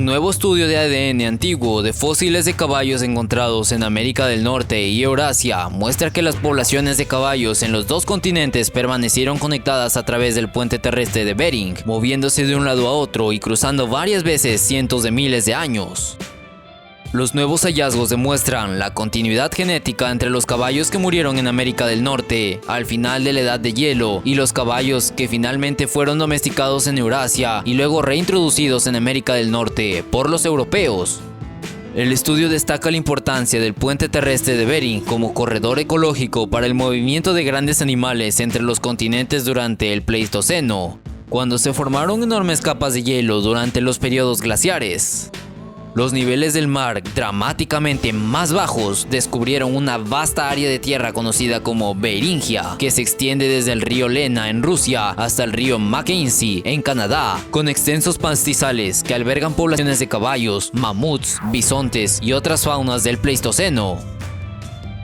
Un nuevo estudio de ADN antiguo de fósiles de caballos encontrados en América del Norte y Eurasia muestra que las poblaciones de caballos en los dos continentes permanecieron conectadas a través del puente terrestre de Bering, moviéndose de un lado a otro y cruzando varias veces cientos de miles de años. Los nuevos hallazgos demuestran la continuidad genética entre los caballos que murieron en América del Norte al final de la Edad de Hielo y los caballos que finalmente fueron domesticados en Eurasia y luego reintroducidos en América del Norte por los europeos. El estudio destaca la importancia del puente terrestre de Bering como corredor ecológico para el movimiento de grandes animales entre los continentes durante el Pleistoceno, cuando se formaron enormes capas de hielo durante los periodos glaciares. Los niveles del mar dramáticamente más bajos descubrieron una vasta área de tierra conocida como Beringia, que se extiende desde el río Lena en Rusia hasta el río Mackenzie en Canadá, con extensos pastizales que albergan poblaciones de caballos, mamuts, bisontes y otras faunas del Pleistoceno.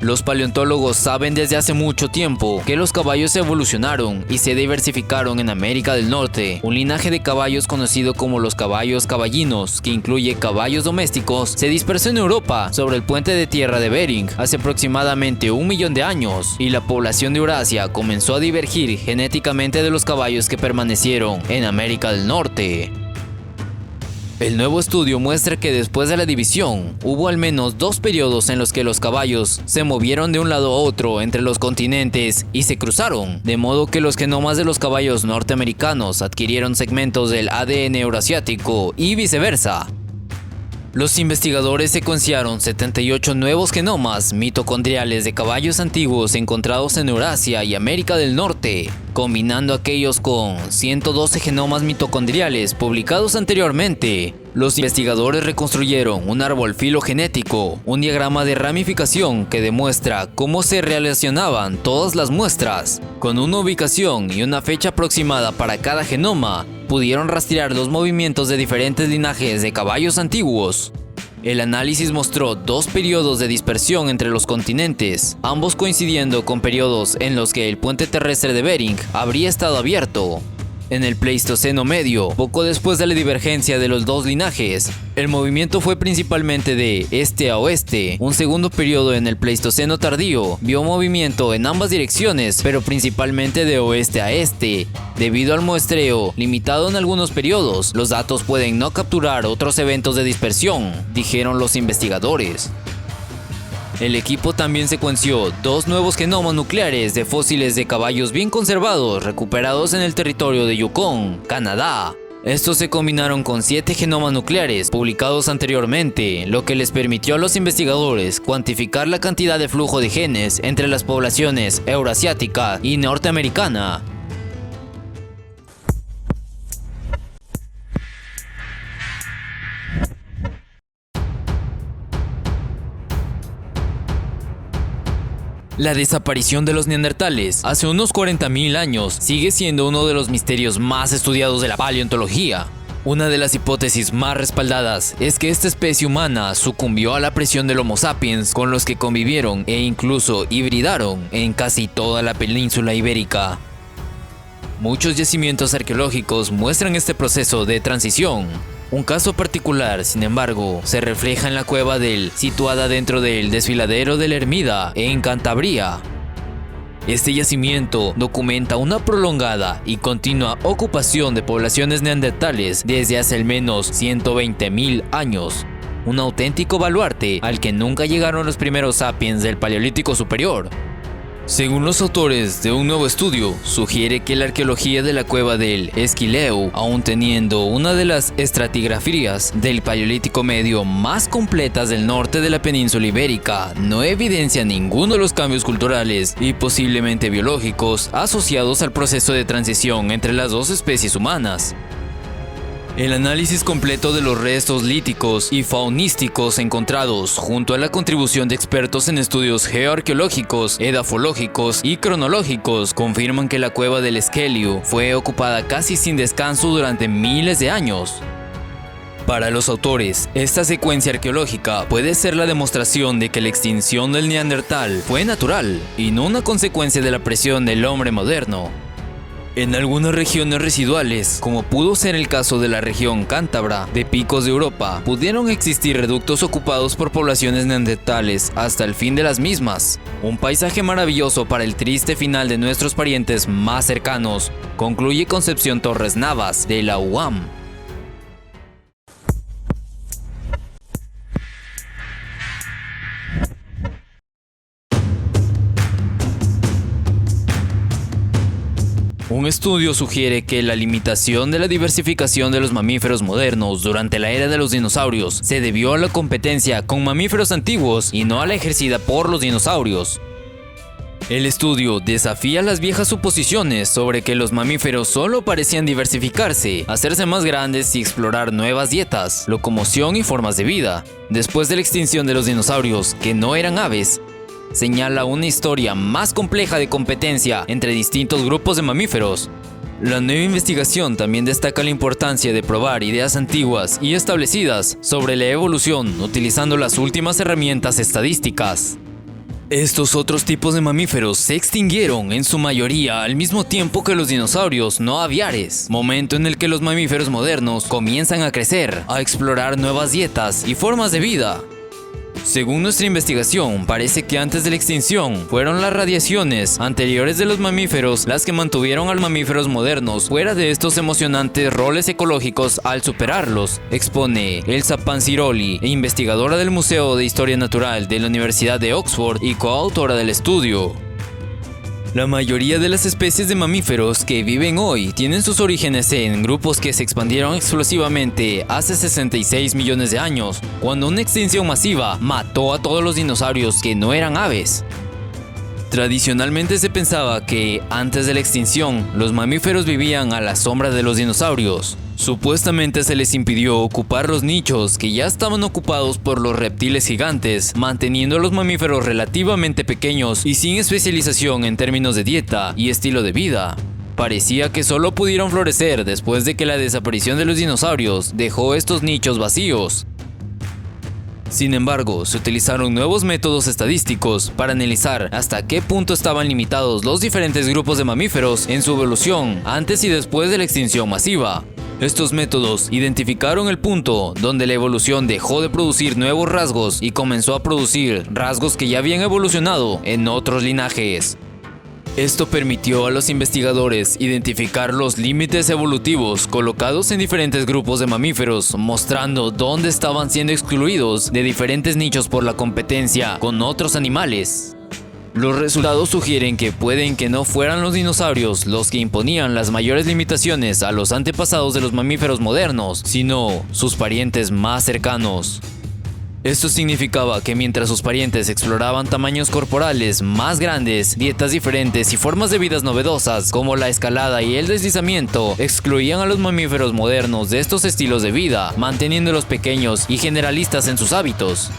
Los paleontólogos saben desde hace mucho tiempo que los caballos evolucionaron y se diversificaron en América del Norte. Un linaje de caballos conocido como los caballos caballinos, que incluye caballos domésticos, se dispersó en Europa sobre el puente de tierra de Bering hace aproximadamente 1 millón de años, y la población de Eurasia comenzó a divergir genéticamente de los caballos que permanecieron en América del Norte. El nuevo estudio muestra que después de la división, hubo al menos 2 periodos en los que los caballos se movieron de un lado a otro entre los continentes y se cruzaron, de modo que los genomas de los caballos norteamericanos adquirieron segmentos del ADN eurasiático y viceversa. Los investigadores secuenciaron 78 nuevos genomas mitocondriales de caballos antiguos encontrados en Eurasia y América del Norte, combinando aquellos con 112 genomas mitocondriales publicados anteriormente. Los investigadores reconstruyeron un árbol filogenético, un diagrama de ramificación que demuestra cómo se relacionaban todas las muestras. Con una ubicación y una fecha aproximada para cada genoma, pudieron rastrear los movimientos de diferentes linajes de caballos antiguos. El análisis mostró 2 periodos de dispersión entre los continentes, ambos coincidiendo con periodos en los que el puente terrestre de Bering habría estado abierto. En el Pleistoceno medio, poco después de la divergencia de los dos linajes, el movimiento fue principalmente de este a oeste. Un segundo periodo en el Pleistoceno tardío vio movimiento en ambas direcciones, pero principalmente de oeste a este. Debido al muestreo limitado en algunos periodos, los datos pueden no capturar otros eventos de dispersión, dijeron los investigadores. El equipo también secuenció 2 nuevos genomas nucleares de fósiles de caballos bien conservados recuperados en el territorio de Yukon, Canadá. Estos se combinaron con 7 genomas nucleares publicados anteriormente, lo que les permitió a los investigadores cuantificar la cantidad de flujo de genes entre las poblaciones eurasiática y norteamericana. La desaparición de los neandertales hace unos 40.000 años sigue siendo uno de los misterios más estudiados de la paleontología. Una de las hipótesis más respaldadas es que esta especie humana sucumbió a la presión del Homo sapiens con los que convivieron e incluso hibridaron en casi toda la península ibérica. Muchos yacimientos arqueológicos muestran este proceso de transición. Un caso particular, sin embargo, se refleja en la cueva situada dentro del desfiladero de la Ermida, en Cantabria. Este yacimiento documenta una prolongada y continua ocupación de poblaciones neandertales desde hace al menos 120.000 años. Un auténtico baluarte al que nunca llegaron los primeros sapiens del Paleolítico Superior. Según los autores de un nuevo estudio, sugiere que la arqueología de la cueva del Esquileu, aún teniendo una de las estratigrafías del Paleolítico Medio más completas del norte de la península ibérica, no evidencia ninguno de los cambios culturales y posiblemente biológicos asociados al proceso de transición entre las dos especies humanas. El análisis completo de los restos líticos y faunísticos encontrados, junto a la contribución de expertos en estudios geoarqueológicos, edafológicos y cronológicos, confirman que la cueva del Esquileu fue ocupada casi sin descanso durante miles de años. Para los autores, esta secuencia arqueológica puede ser la demostración de que la extinción del Neandertal fue natural y no una consecuencia de la presión del hombre moderno. En algunas regiones residuales, como pudo ser el caso de la región cántabra de Picos de Europa, pudieron existir reductos ocupados por poblaciones neandertales hasta el fin de las mismas. Un paisaje maravilloso para el triste final de nuestros parientes más cercanos, concluye Concepción Torres Navas de la UAM. Un estudio sugiere que la limitación de la diversificación de los mamíferos modernos durante la era de los dinosaurios se debió a la competencia con mamíferos antiguos y no a la ejercida por los dinosaurios. El estudio desafía las viejas suposiciones sobre que los mamíferos solo parecían diversificarse, hacerse más grandes y explorar nuevas dietas, locomoción y formas de vida. Después de la extinción de los dinosaurios, que no eran aves, señala una historia más compleja de competencia entre distintos grupos de mamíferos. La nueva investigación también destaca la importancia de probar ideas antiguas y establecidas sobre la evolución utilizando las últimas herramientas estadísticas. Estos otros tipos de mamíferos se extinguieron en su mayoría al mismo tiempo que los dinosaurios no aviares, momento en el que los mamíferos modernos comienzan a crecer, a explorar nuevas dietas y formas de vida. Según nuestra investigación, parece que antes de la extinción fueron las radiaciones anteriores de los mamíferos las que mantuvieron a los mamíferos modernos fuera de estos emocionantes roles ecológicos al superarlos, expone Elsa Panziroli, investigadora del Museo de Historia Natural de la Universidad de Oxford y coautora del estudio. La mayoría de las especies de mamíferos que viven hoy tienen sus orígenes en grupos que se expandieron explosivamente hace 66 millones de años, cuando una extinción masiva mató a todos los dinosaurios que no eran aves. Tradicionalmente se pensaba que, antes de la extinción, los mamíferos vivían a la sombra de los dinosaurios. Supuestamente se les impidió ocupar los nichos que ya estaban ocupados por los reptiles gigantes, manteniendo a los mamíferos relativamente pequeños y sin especialización en términos de dieta y estilo de vida. Parecía que solo pudieron florecer después de que la desaparición de los dinosaurios dejó estos nichos vacíos. Sin embargo, se utilizaron nuevos métodos estadísticos para analizar hasta qué punto estaban limitados los diferentes grupos de mamíferos en su evolución antes y después de la extinción masiva. Estos métodos identificaron el punto donde la evolución dejó de producir nuevos rasgos y comenzó a producir rasgos que ya habían evolucionado en otros linajes. Esto permitió a los investigadores identificar los límites evolutivos colocados en diferentes grupos de mamíferos, mostrando dónde estaban siendo excluidos de diferentes nichos por la competencia con otros animales. Los resultados sugieren que pueden que no fueran los dinosaurios los que imponían las mayores limitaciones a los antepasados de los mamíferos modernos, sino sus parientes más cercanos. Esto significaba que mientras sus parientes exploraban tamaños corporales más grandes, dietas diferentes y formas de vidas novedosas como la escalada y el deslizamiento, excluían a los mamíferos modernos de estos estilos de vida, manteniéndolos pequeños y generalistas en sus hábitos.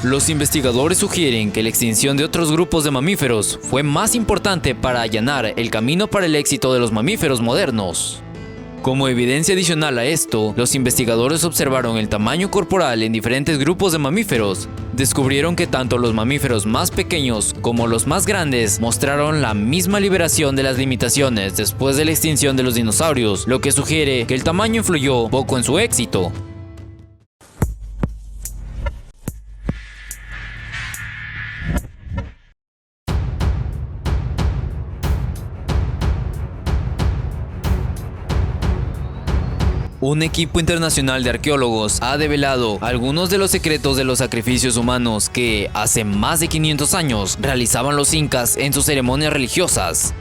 Los investigadores sugieren que la extinción de otros grupos de mamíferos fue más importante para allanar el camino para el éxito de los mamíferos modernos. Como evidencia adicional a esto, los investigadores observaron el tamaño corporal en diferentes grupos de mamíferos. Descubrieron que tanto los mamíferos más pequeños como los más grandes mostraron la misma liberación de las limitaciones después de la extinción de los dinosaurios, lo que sugiere que el tamaño influyó poco en su éxito. Un equipo internacional de arqueólogos ha develado algunos de los secretos de los sacrificios humanos que, hace más de 500 años, realizaban los incas en sus ceremonias religiosas.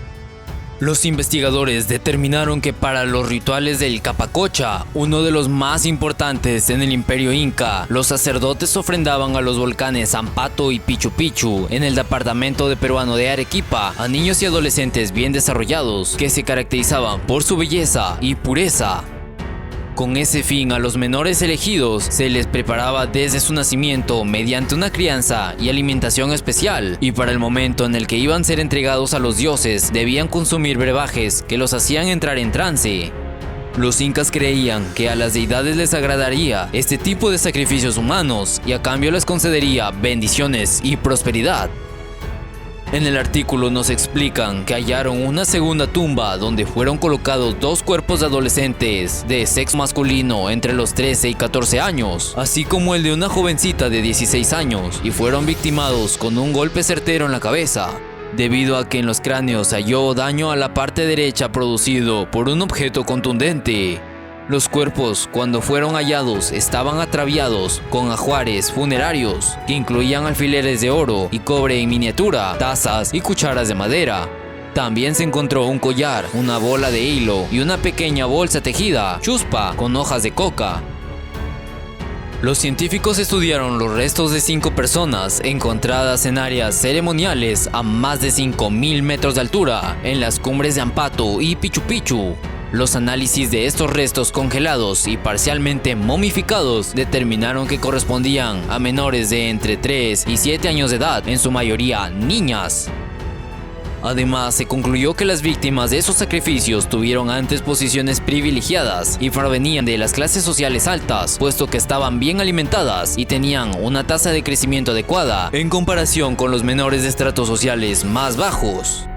Los investigadores determinaron que para los rituales del Capacocha, uno de los más importantes en el Imperio Inca, los sacerdotes ofrendaban a los volcanes Ampato y Pichu Pichu en el departamento de peruano de Arequipa a niños y adolescentes bien desarrollados que se caracterizaban por su belleza y pureza. Con ese fin, a los menores elegidos se les preparaba desde su nacimiento mediante una crianza y alimentación especial, y para el momento en el que iban a ser entregados a los dioses debían consumir brebajes que los hacían entrar en trance. Los incas creían que a las deidades les agradaría este tipo de sacrificios humanos y a cambio les concedería bendiciones y prosperidad. En el artículo nos explican que hallaron una segunda tumba donde fueron colocados 2 cuerpos de adolescentes de sexo masculino entre los 13 y 14 años, así como el de una jovencita de 16 años, y fueron victimados con un golpe certero en la cabeza, debido a que en los cráneos se halló daño a la parte derecha producido por un objeto contundente. Los cuerpos, cuando fueron hallados, estaban ataviados con ajuares funerarios que incluían alfileres de oro y cobre en miniatura, tazas y cucharas de madera. También se encontró un collar, una bola de hilo y una pequeña bolsa tejida, chuspa, con hojas de coca. Los científicos estudiaron los restos de 5 personas encontradas en áreas ceremoniales a más de 5.000 metros de altura, en las cumbres de Ampato y Pichu Picchu. Los análisis de estos restos congelados y parcialmente momificados determinaron que correspondían a menores de entre 3 y 7 años de edad, en su mayoría niñas. Además, se concluyó que las víctimas de esos sacrificios tuvieron antes posiciones privilegiadas y provenían de las clases sociales altas, puesto que estaban bien alimentadas y tenían una tasa de crecimiento adecuada en comparación con los menores de estratos sociales más bajos.